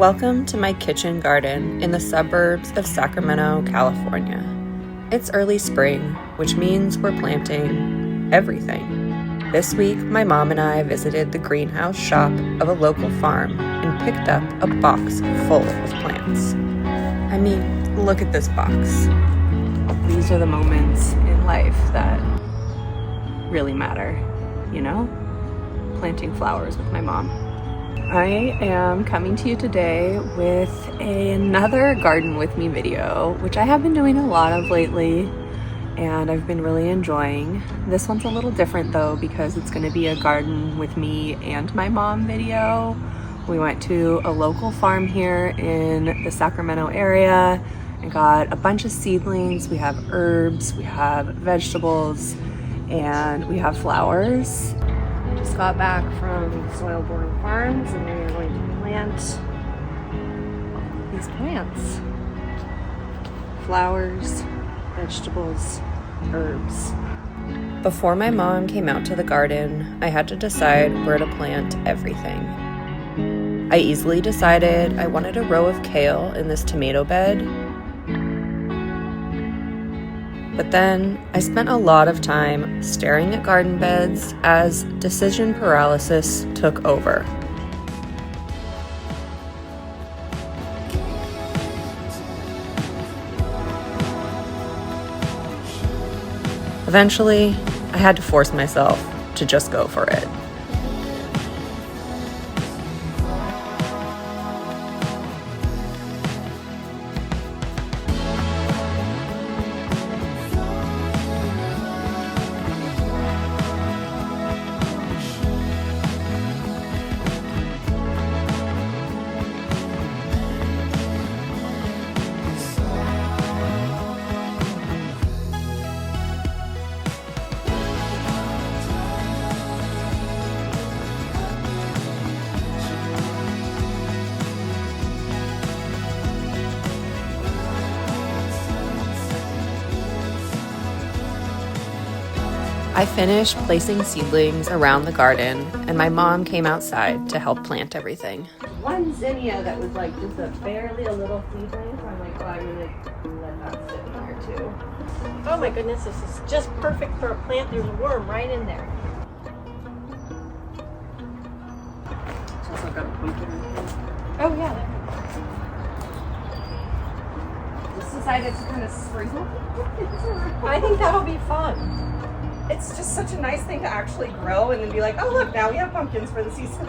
Welcome to my kitchen garden in the suburbs of Sacramento, California. It's early spring, which means we're planting everything. This week, my mom and I visited the greenhouse shop of a local farm and picked up a box full of plants. I mean, look at this box. These are the moments in life that really matter, you know? Planting flowers with my mom. I am coming to you today with another Garden With Me video, which I have been doing a lot of lately, and I've been really enjoying. This one's a little different though, because it's going to be a Garden With Me and my mom video. We went to a local farm here in the Sacramento area and got a bunch of seedlings. We have herbs, we have vegetables, and we have flowers. Just got back from Soil Born Farms and we are going to plant these plants. Flowers, vegetables, herbs. Before my mom came out to the garden, I had to decide where to plant everything. I easily decided I wanted a row of kale in this tomato bed. But then I spent a lot of time staring at garden beds as decision paralysis took over. Eventually, I had to force myself to just go for it. I finished placing seedlings around the garden, and my mom came outside to help plant everything. One zinnia that was like just barely a little seedling, so I'm like, oh, I really let that sit in here too. Oh my goodness, this is just perfect for a plant. There's a worm right in there. It's also got a pumpkin. Oh yeah. Just decided to kind of sprinkle. I think that'll be fun. It's just such a nice thing to actually grow and then be like, oh look, now we have pumpkins for the season.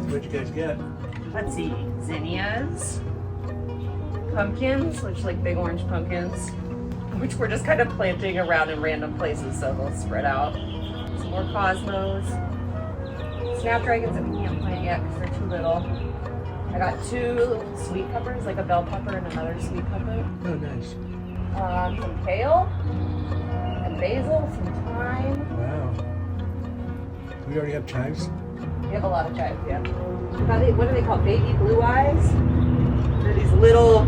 What'd you guys get? Let's see, zinnias, pumpkins, which like big orange pumpkins, which we're just kind of planting around in random places so they'll spread out. Some more cosmos, snapdragons that we can't plant yet because they're too little. I got two sweet peppers, like a bell pepper and another sweet pepper. Oh, nice. Some kale and basil, some thyme. Wow. We already have chives? We have a lot of chives, yeah. What are they called? Baby blue eyes? They're these little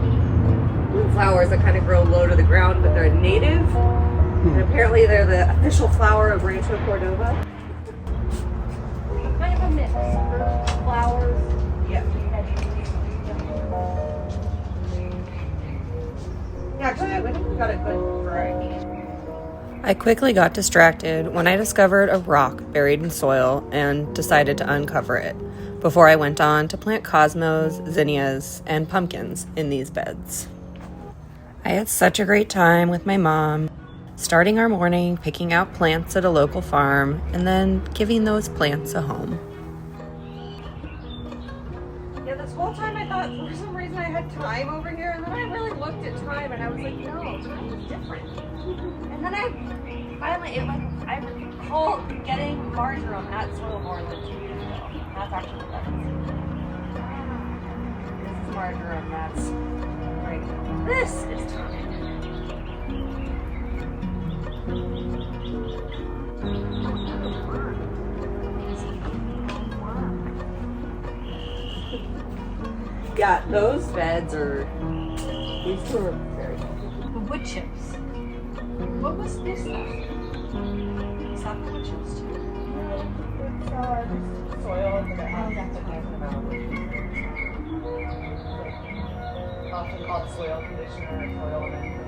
blue flowers that kind of grow low to the ground, but they're native. And apparently they're the official flower of Rancho Cordova. Kind of a mix. Flowers. Yeah. Yeah, actually, I think we got a good variety. I quickly got distracted when I discovered a rock buried in soil and decided to uncover it before I went on to plant cosmos, zinnias, and pumpkins in these beds. I had such a great time with my mom, starting our morning picking out plants at a local farm and then giving those plants a home. Yeah, this whole time I thought for some reason I had thyme over here, and then I really looked at thyme and I was like, no, thyme is different. And then I recall getting marjoram at Soil Born like 2 years ago. That's actually what that is. This is marjoram, that's right. This is thyme. Yeah, those beds are, these two are very good. The wood chips. What was this stuff? Is that the wood chips too? It's soil, but that's what I'm about. Often called soil conditioner or soil amendment.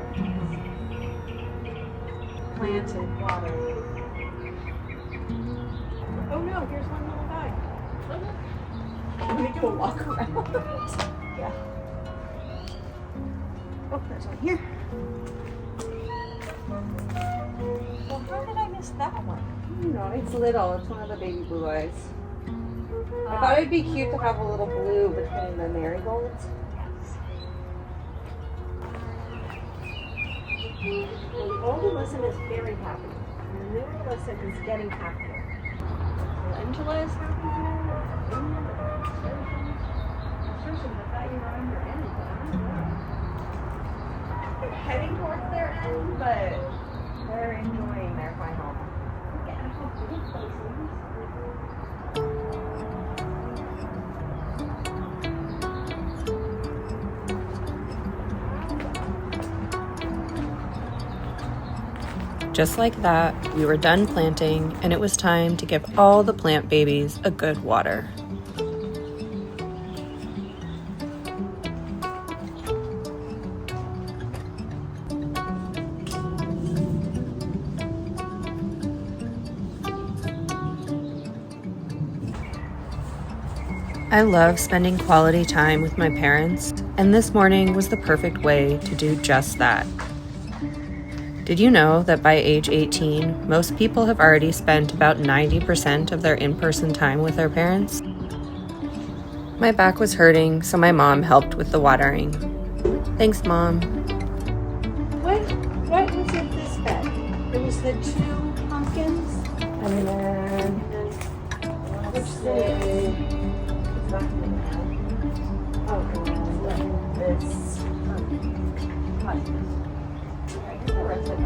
Planted water. Oh no, here's one little guy. Let me go walk around. Yeah. Oh, there's one here. Well, how did I miss that one? No, it's little. It's one of the baby blue eyes. I thought it'd be cute to have a little blue between the marigolds. Well, the old alyssum is very happy. And the new alyssum is getting happier. Angela is happy here. They're heading towards their end, but they're enjoying their flight home. Just like that, we were done planting, and it was time to give all the plant babies a good water. I love spending quality time with my parents, and this morning was the perfect way to do just that. Did you know that by age 18, most people have already spent about 90% of their in-person time with their parents? My back was hurting, so my mom helped with the watering. Thanks, Mom. What was in this bed? There was the 2 pumpkins. And then, Which the this the rest of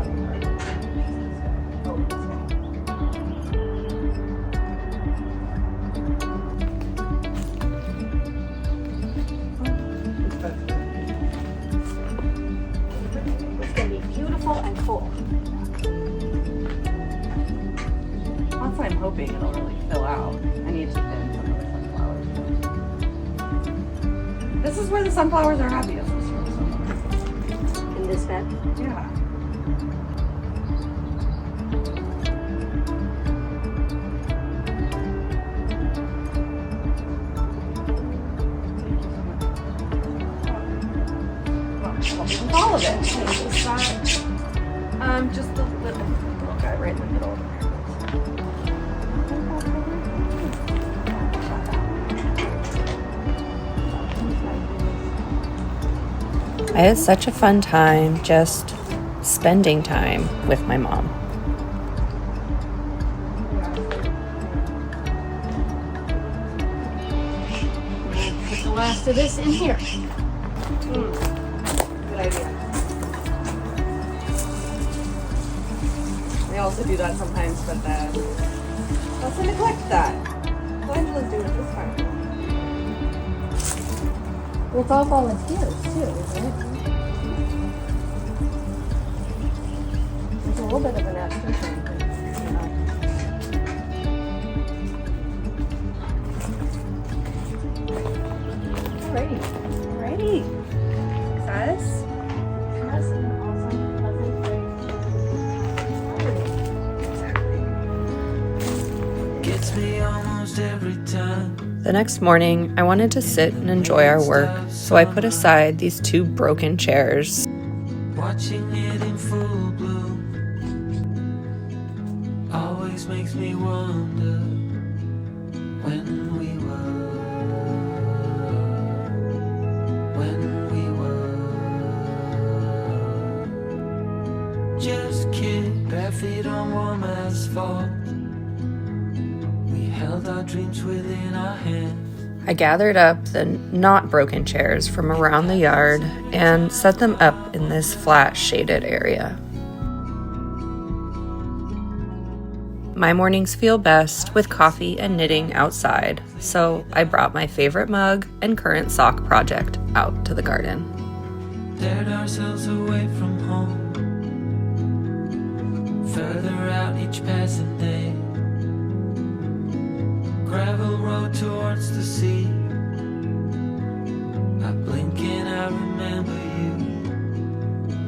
It's gonna be beautiful and cool. Once I'm hoping it'll really fill out. I need to thin some of the sunflowers. This is where the sunflowers are happiest this year. In this bed? Yeah. All of it. Is that, just the little guy right in the middle of the I had such a fun time just spending time with my mom. Put the last of this in here. Good idea. We also do that sometimes, but then let's neglect that. What Angela's doing it this time. Well, it's all volunteers too, isn't it? It's a little bit of an adaptation. Alrighty. Success. That's an awesome, pleasant way. Gets me almost every time. The next morning, I wanted to sit and enjoy our work, so I put aside these 2 broken chairs. Watching it in full bloom always makes me wonder when we were just kids, bare feet on warm asphalt. We held our dreams within our hands. I gathered up the not broken chairs from around the yard and set them up in this flat shaded area. My mornings feel best with coffee and knitting outside, so I brought my favorite mug and current sock project out to the garden. Dared ourselves away from home, further out each passing day. Gravel road towards the sea. I blink and I remember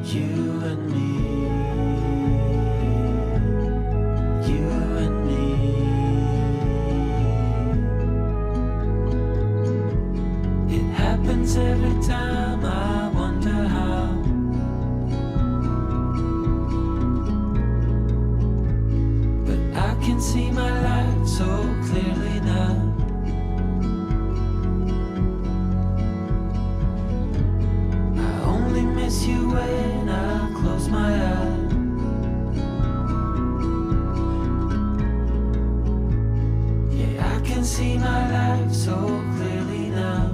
you and me. You and me. It happens every time, I wonder how. But I can see my life so clearly now. I only miss you when I close my eyes. Yeah, I can see my life so clearly now.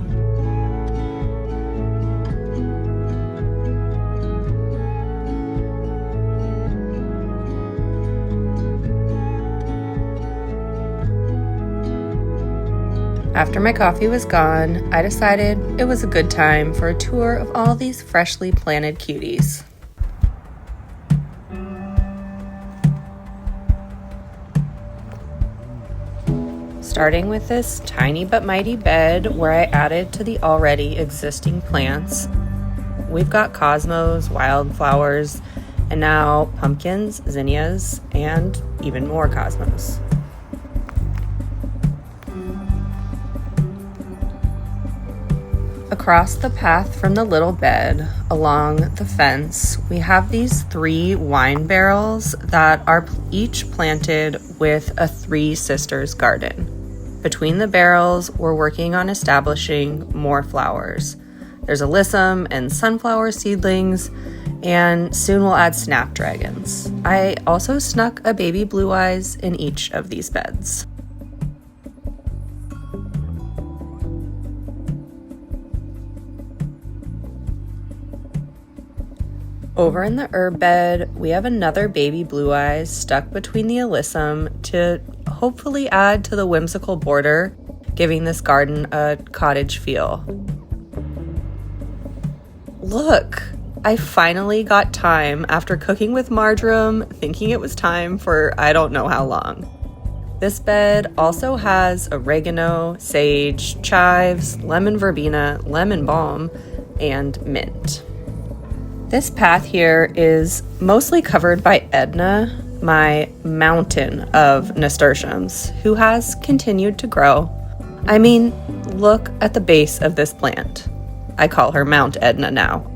After my coffee was gone, I decided it was a good time for a tour of all these freshly planted cuties. Starting with this tiny but mighty bed where I added to the already existing plants. We've got cosmos, wildflowers, and now pumpkins, zinnias, and even more cosmos. Across the path from the little bed, along the fence, we have these 3 wine barrels that are each planted with a Three Sisters garden. Between the barrels, we're working on establishing more flowers. There's alyssum and sunflower seedlings, and soon we'll add snapdragons. I also snuck a baby blue eyes in each of these beds. Over in the herb bed, we have another baby blue eyes stuck between the alyssum to hopefully add to the whimsical border, giving this garden a cottage feel. Look, I finally got thyme after cooking with marjoram, thinking it was time for I don't know how long. This bed also has oregano, sage, chives, lemon verbena, lemon balm, and mint. This path here is mostly covered by Edna, my mountain of nasturtiums, who has continued to grow. I mean, look at the base of this plant. I call her Mount Edna now.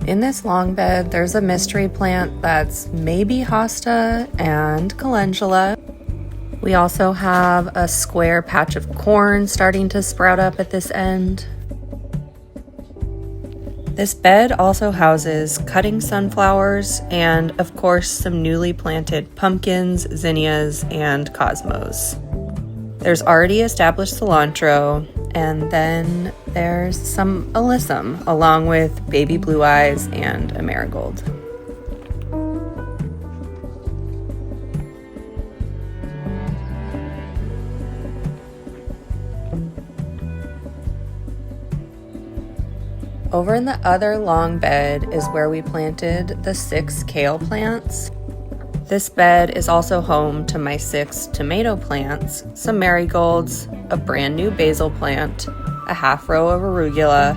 In this long bed, there's a mystery plant that's maybe hosta and calendula. We also have a square patch of corn starting to sprout up at this end. This bed also houses cutting sunflowers and, of course, some newly planted pumpkins, zinnias, and cosmos. There's already established cilantro, and then there's some alyssum, along with baby blue eyes and a marigold. Over in the other long bed is where we planted the 6 kale plants. This bed is also home to my 6 tomato plants, some marigolds, a brand new basil plant, a half row of arugula,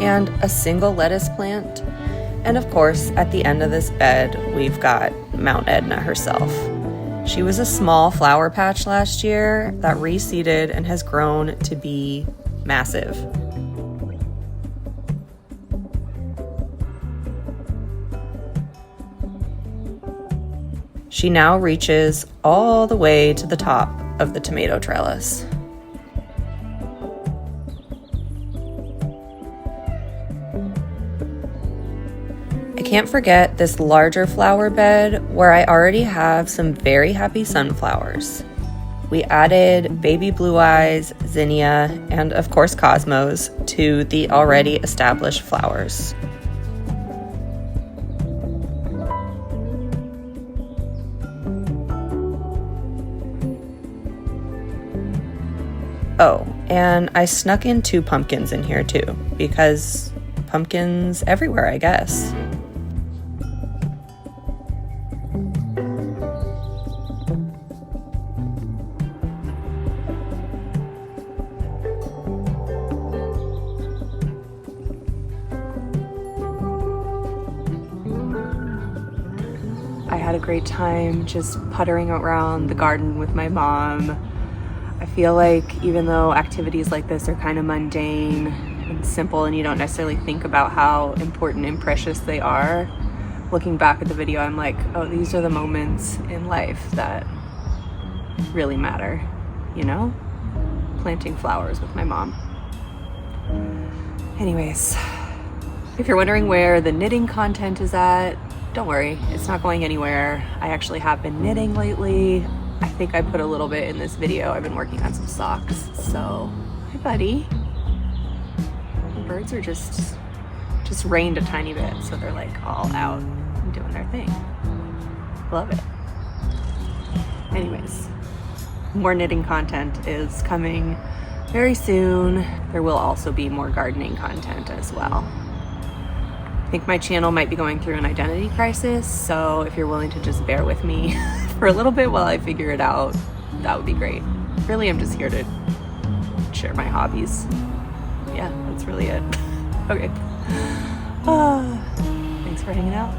and a single lettuce plant. And of course, at the end of this bed, we've got Mount Edna herself. She was a small flower patch last year that reseeded and has grown to be massive. She now reaches all the way to the top of the tomato trellis. I can't forget this larger flower bed where I already have some very happy sunflowers. we added baby blue eyes, zinnia, and of course cosmos to the already established flowers. Oh, and I snuck in 2 pumpkins in here too, because pumpkins everywhere, I guess. I had a great time just puttering around the garden with my mom. I feel like even though activities like this are kind of mundane and simple and you don't necessarily think about how important and precious they are, looking back at the video, I'm like, oh, these are the moments in life that really matter, you know? Planting flowers with my mom. Anyways, if you're wondering where the knitting content is at, don't worry, it's not going anywhere. I actually have been knitting lately. I think I put a little bit in this video. I've been working on some socks. So, hi buddy. The birds are just rained a tiny bit, so they're like all out and doing their thing. Love it. Anyways, more knitting content is coming very soon. There will also be more gardening content as well. I think my channel might be going through an identity crisis, so if you're willing to just bear with me for a little bit while I figure it out, that would be great. Really, I'm just here to share my hobbies. Yeah, that's really it. Okay. Thanks for hanging out.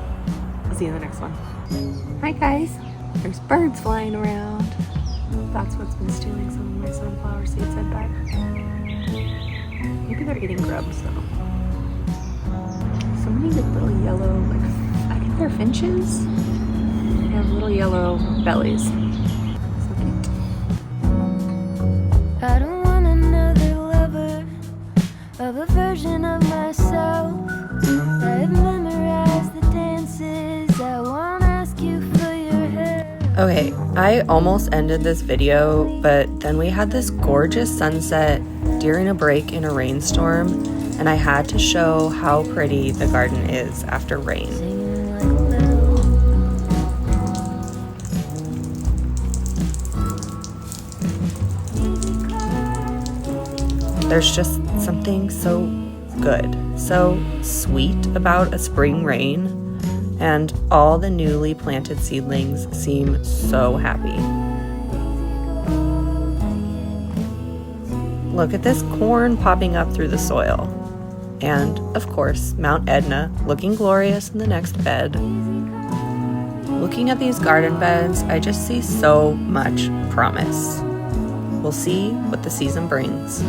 I'll see you in the next one. Hi guys. There's birds flying around. That's what's been stealing some of my sunflower seeds, I bet. Maybe they're eating grubs though. So many little yellow, like, I think they're finches. They have little yellow bellies. So cute. I don't want another lover of a version of myself. I've memorized the dances. I won't ask you for your hair. Okay, I almost ended this video, but then we had this gorgeous sunset during a break in a rainstorm, and I had to show how pretty the garden is after rain. Singing like a bell. There's just something so good, so sweet about a spring rain, and all the newly planted seedlings seem so happy. Look at this corn popping up through the soil. And, of course, Mount Etna looking glorious in the next bed. Looking at these garden beds, I just see so much promise. We'll see what the season brings.